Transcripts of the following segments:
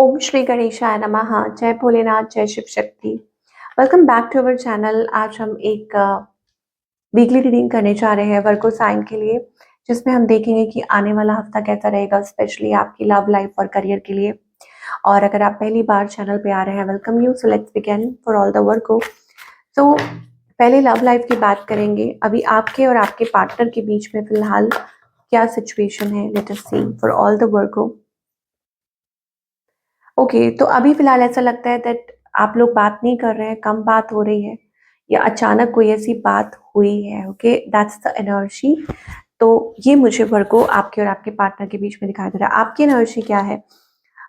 ओम श्री गणेशाय नमः। जय भोलेनाथ, जय Shiv Shakti. Welcome back to our channel. आज हम एक वीकली रीडिंग करने जा रहे हैं वर्गो साइन के लिए, जिसमें हम देखेंगे कि आने वाला हफ्ता कैसा रहेगा, स्पेशली आपकी लव लाइफ और करियर के लिए। और अगर आप पहली बार चैनल पे आ रहे हैं, welcome you. So let's begin for all the Virgo. तो पहले लव लाइफ की बात करेंगे। अभी आपके और आपके पार्टनर के बीच में फिलहाल क्या सिचुएशन है, let us see for all the Virgo. Okay, तो अभी फिलहाल ऐसा लगता है दैट आप लोग बात नहीं कर रहे हैं, कम बात हो रही है, या अचानक कोई ऐसी बात हुई है। Okay, that's the energy. तो ये मुझे वर्गो आपके और आपके पार्टनर के बीच में दिखाई दे रहा है। आपकी एनर्जी क्या है?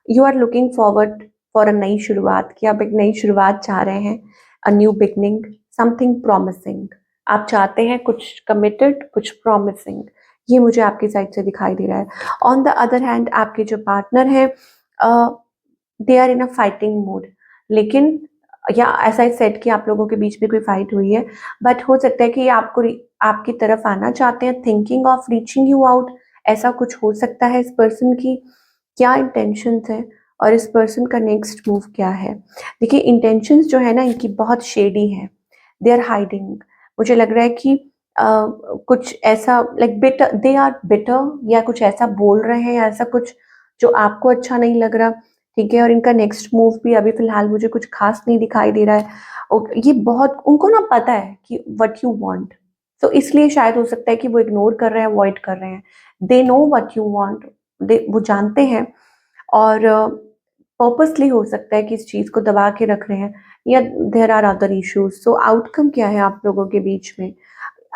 You are looking forward for a नई शुरुआत, कि आप एक नई शुरुआत चाह रहे हैं, अ न्यू बिगनिंग, समथिंग प्रॉमिसिंग। आप चाहते हैं कुछ कमिटेड, कुछ प्रॉमिसिंग। ये मुझे आपकी साइड से दिखाई दे रहा है। ऑन द अदर हैंड, आपके जो पार्टनर है, they are in a fighting mood. लेकिन या ऐसा ही सेट कि आप लोगों के बीच में कोई फाइट हुई है, बट हो सकता है कि आपको आपकी तरफ आना चाहते हैं, thinking of reaching you out. ऐसा कुछ हो सकता है। इस पर्सन की क्या इंटेंशंस है और इस पर्सन का नेक्स्ट मूव क्या है? देखिए, इंटेंशंस जो है ना, इनकी बहुत शेडी है। They are hiding. मुझे लग रहा है कि कुछ ऐसा like bitter, they are bitter, या कुछ ऐसा बोल रहे हैं, या ऐसा कुछ जो आपको अच्छा नहीं लग रहा। ठीक है, और इनका नेक्स्ट मूव भी अभी फिलहाल मुझे कुछ खास नहीं दिखाई दे रहा है। और ये बहुत उनको ना पता है कि व्हाट यू वांट। तो इसलिए शायद हो सकता है कि वो इग्नोर कर रहे हैं, अवॉइड कर रहे हैं। They know what you want. वो जानते हैं, और पर्पसली हो सकता है कि इस चीज को दबा के रख रहे हैं, या there are other issues. So outcome क्या है आप लोगों के बीच में?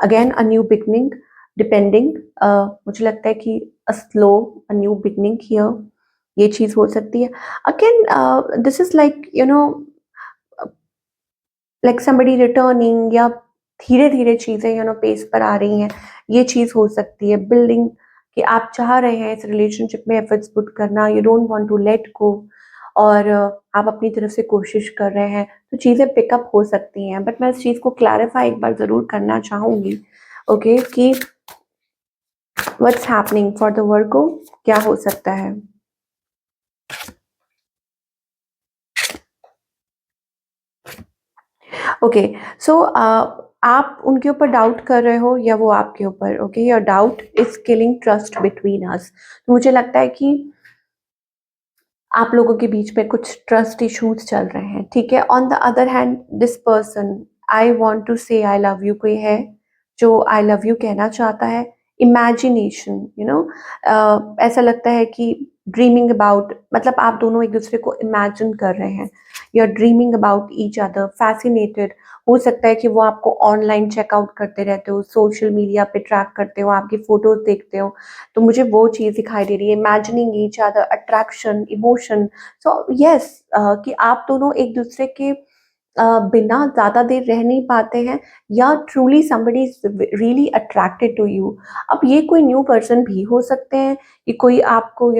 Again a new beginning, depending. मुझे लगता है कि a slow, a new beginning here, ये चीज हो सकती है। Again this is like like somebody returning, या धीरे धीरे चीजें पेस पर आ रही हैं। ये चीज हो सकती है। बिल्डिंग, कि आप चाह रहे हैं इस रिलेशनशिप में एफर्ट्स पुट करना, you don't want to let go, और आप अपनी तरफ से कोशिश कर रहे हैं, तो चीजें पिकअप हो सकती हैं। बट मैं इस चीज को क्लैरिफाई एक बार जरूर करना चाहूंगी। ओके, कि व्हाट्स हैपनिंग फॉर द वर्गो, क्या हो सकता है? ओके, सो आप उनके ऊपर डाउट कर रहे हो, या वो आपके ऊपर? Okay, your doubt is killing trust between us. तो मुझे लगता है कि आप लोगों के बीच में कुछ ट्रस्ट इश्यूज चल रहे हैं। ठीक है, on the other hand, this person, I want to say I love you, कोई है जो आई लव यू कहना चाहता है। इमेजिनेशन, ऐसा लगता है कि ड्रीमिंग अबाउट, मतलब आप दोनों एक दूसरे को इमेजिन कर रहे हैं। You are dreaming about each other, fascinated. हो सकता है कि वो आपको ऑनलाइन चेकआउट करते रहते हो, सोशल मीडिया पे ट्रैक करते हो, आपकी फोटोज देखते हो। तो मुझे वो चीज दिखाई दे रही है। Imagining each other, attraction, emotion. So yes, कि आप दोनों एक दूसरे के बिना ज्यादा देर रह नहीं पाते हैं, या truly somebody is really attracted to you. अब ये कोई न्यू पर्सन भी हो सकते हैं, कि कोई आपको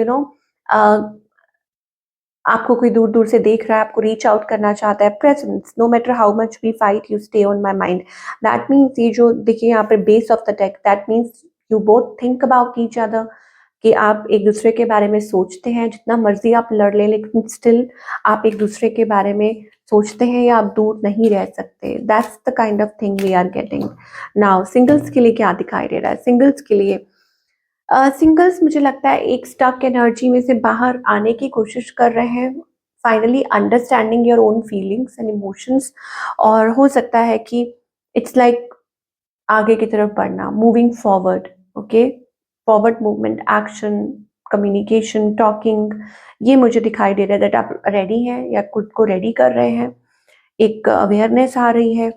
आपको कोई दूर दूर से देख रहा है, आपको रीच आउट करना चाहता है। Presence, no matter how much we fight, you stay on my mind. That means, ये जो देखिए यहाँ पर base of the take, that means you both think about each other, कि आप एक दूसरे के बारे में सोचते हैं। जितना मर्जी आप लड़ लें, लेकिन स्टिल आप एक दूसरे के बारे में सोचते हैं, या आप दूर नहीं रह सकते। That's the kind of thing we are getting now. Singles के लिए क्या दिखाई दे रहा है? सिंगल्स के लिए, सिंगल्स मुझे लगता है एक स्टक एनर्जी में से बाहर आने की कोशिश कर रहे हैं, finally understanding your own feelings and emotions. और हो सकता है कि इट्स लाइक आगे की तरफ बढ़ना, moving forward. Okay, forward movement, action, communication, talking. ये मुझे दिखाई दे रहा है दैट आप रेडी हैं, या खुद को रेडी कर रहे हैं। एक अवेयरनेस आ रही है,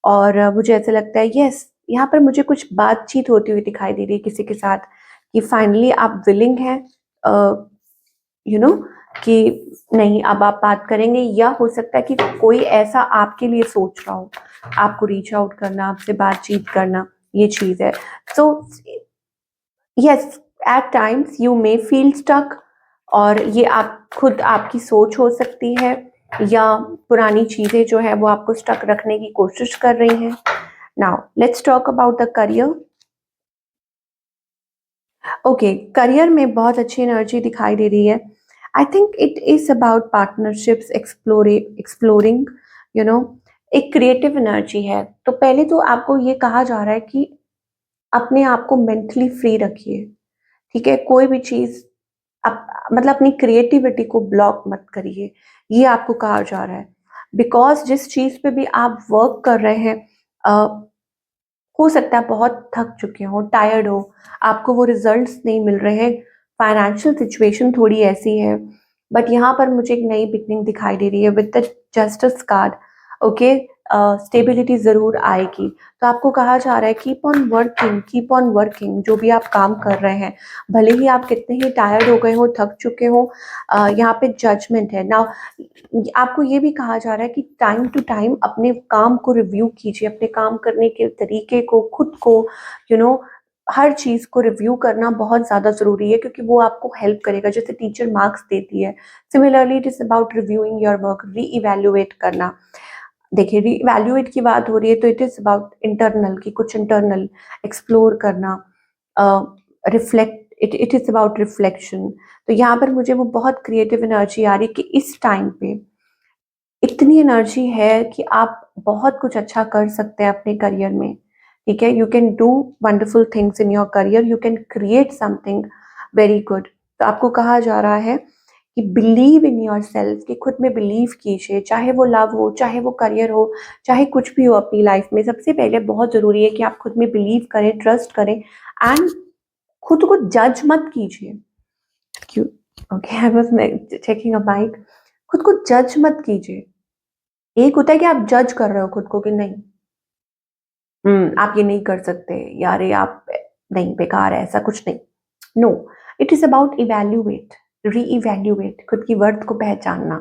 और मुझे ऐसा लगता है यस, यहाँ पर मुझे कुछ बातचीत होती हुई दिखाई दे रही है किसी के साथ, कि फाइनली आप विलिंग हैं, यू नो कि नहीं, अब आप बात करेंगे। या हो सकता है कि कोई ऐसा आपके लिए सोच रहा हो, आपको रीच आउट करना, आपसे बातचीत करना, ये चीज है। So yes, at times you may feel stuck, और ये आप खुद, आपकी सोच हो सकती है, या पुरानी चीजें जो है वो आपको स्टक रखने की कोशिश कर रही हैं। Now let's talk about the career. Okay, career में बहुत अच्छी एनर्जी दिखाई दे रही है। I think it is about partnerships, exploring, you know, एक क्रिएटिव एनर्जी है। तो पहले तो आपको ये कहा जा रहा है कि अपने आप को मेंटली फ्री रखिए, ठीक है? कोई भी चीज मतलब अपनी क्रिएटिविटी को ब्लॉक मत करिए, ये आपको कहा जा रहा है। बिकॉज जिस चीज पे भी आप वर्क कर रहे हैं, हो सकता है बहुत थक चुके हो, टायर्ड हो, आपको वो रिजल्ट्स नहीं मिल रहे हैं, फाइनेंशियल सिचुएशन थोड़ी ऐसी है, बट यहाँ पर मुझे एक नई बिगनिंग दिखाई दे रही है with the justice card. Okay, stability जरूर आएगी। तो आपको कहा जा रहा है keep on working, keep on working, जो भी आप काम कर रहे हैं, भले ही आप कितने ही टायर्ड हो गए हो, थक चुके हो, यहाँ पे जजमेंट है ना। आपको ये भी कहा जा रहा है कि टाइम टू टाइम अपने काम को रिव्यू कीजिए, अपने काम करने के तरीके को, खुद को, यू you नो know, हर चीज को रिव्यू करना बहुत ज्यादा जरूरी है, क्योंकि वो आपको हेल्प करेगा। जैसे टीचर मार्क्स देती है, similarly it is about reviewing your work, री इवेल्युएट करना। देखिए, री इवेल्युएट की बात हो रही है तो इट इज अबाउट इंटरनल, की कुछ इंटरनल एक्सप्लोर करना, reflect, it is about reflection. तो यहाँ पर मुझे वो बहुत क्रिएटिव एनर्जी आ रही है कि इस टाइम पे इतनी एनर्जी है कि आप बहुत कुछ अच्छा कर सकते हैं अपने करियर में, ठीक है? You can do wonderful things in your career, you can create something very good. तो आपको कहा जा रहा है कि बिलीव इन योर सेल्फ, कि खुद में बिलीव कीजिए, चाहे वो लव हो, चाहे वो करियर हो, चाहे कुछ भी हो अपनी लाइफ में। सबसे पहले बहुत जरूरी है कि आप खुद में बिलीव करें, ट्रस्ट करें, एंड खुद को जज मत कीजिए। क्यों? Okay, I was checking a mic. खुद को जज मत कीजिए। एक होता है कि आप जज कर रहे हो खुद को कि नहीं, आप ये नहीं कर सकते यार, ये आप नहीं, बेकार है, ऐसा कुछ नहीं। No, it is about evaluate, reevaluate, खुद की वर्थ को पहचानना,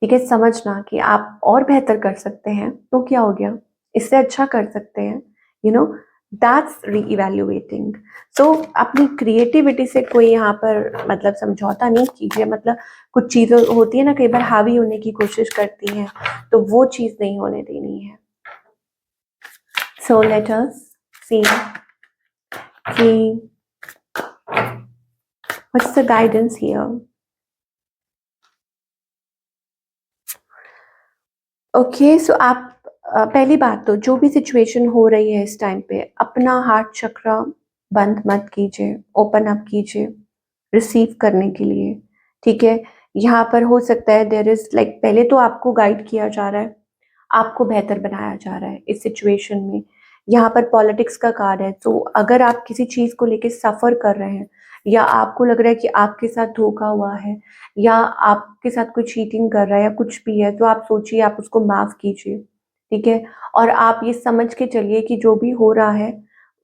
ठीक है? समझना कि आप और बेहतर कर सकते हैं, तो क्या हो गया, इससे अच्छा कर सकते हैं, यू नो, दैट्स री इवेल्युएटिंग। सो अपनी क्रिएटिविटी से कोई यहाँ पर मतलब समझौता नहीं कीजिए। मतलब कुछ चीज़ें होती है ना, कई बार हावी होने की कोशिश करती हैं, तो वो चीज़ नहीं होने देनी है। So let us see what's the guidance here. Okay, so आप पहली बात तो जो भी सिचुएशन हो रही है इस टाइम पे, अपना हार्ट चक्र बंद मत कीजिए, ओपन अप कीजिए रिसीव करने के लिए, ठीक है? यहाँ पर हो सकता है देयर इज लाइक, पहले तो आपको गाइड किया जा रहा है, आपको बेहतर बनाया जा रहा है इस सिचुएशन में। यहाँ पर पॉलिटिक्स का कार्ड है, तो अगर आप किसी चीज को लेके सफर कर रहे हैं, या आपको लग रहा है कि आपके साथ धोखा हुआ है, या आपके साथ कोई चीटिंग कर रहा है, या कुछ भी है, तो आप सोचिए, आप उसको माफ कीजिए, ठीक है? और आप ये समझ के चलिए कि जो भी हो रहा है,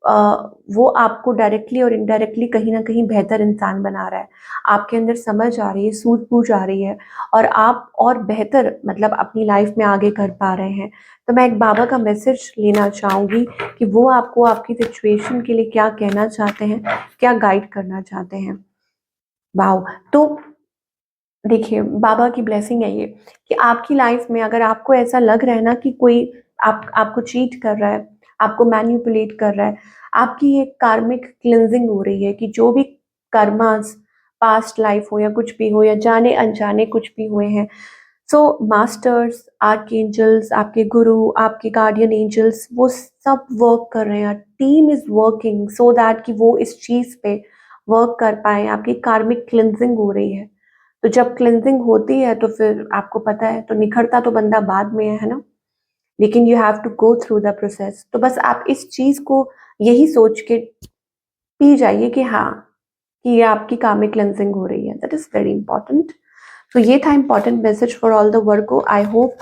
वो आपको डायरेक्टली और इनडायरेक्टली कहीं ना कहीं बेहतर इंसान बना रहा है। आपके अंदर समझ आ रही है, सूझबूझ आ रही है, और आप और बेहतर मतलब अपनी लाइफ में आगे कर पा रहे हैं। तो मैं एक बाबा का मैसेज लेना चाहूंगी कि वो आपको आपकी सिचुएशन के लिए क्या कहना चाहते हैं, क्या गाइड करना चाहते हैं। वाओ! तो देखिए, बाबा की ब्लेसिंग है ये कि आपकी लाइफ में अगर आपको ऐसा लग रहा है ना कि कोई आपको चीट कर रहा है, आपको मैनिपुलेट कर रहा है, आपकी एक कार्मिक क्लिंजिंग हो रही है कि जो भी कर्मास, पास्ट लाइफ हो या कुछ भी हो, या जाने अनजाने कुछ भी हुए हैं, सो मास्टर्स, आर्कएंजल्स, आपके गुरु, आपके गार्डियन एंजल्स, वो सब वर्क कर रहे हैं, team is working so that कि वो इस चीज पे वर्क कर पाए। आपकी कार्मिक क्लिंजिंग हो रही है, तो जब क्लिंजिंग होती है तो फिर आपको पता है, तो निखरता तो बंदा बाद में है ना, लेकिन you have to go through the process. तो बस आप इस चीज को यही सोच के पी जाइए कि हाँ, कि ये आपकी कार्मिक क्लिंजिंग हो रही है, दैट इज वेरी इंपॉर्टेंट। तो ये था important message for all the Virgo. I hope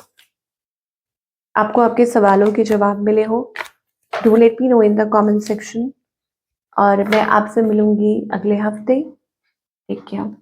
आपको आपके सवालों के जवाब मिले हो। Do let me know in the comment section, और मैं आपसे मिलूंगी अगले हफ्ते। Take care.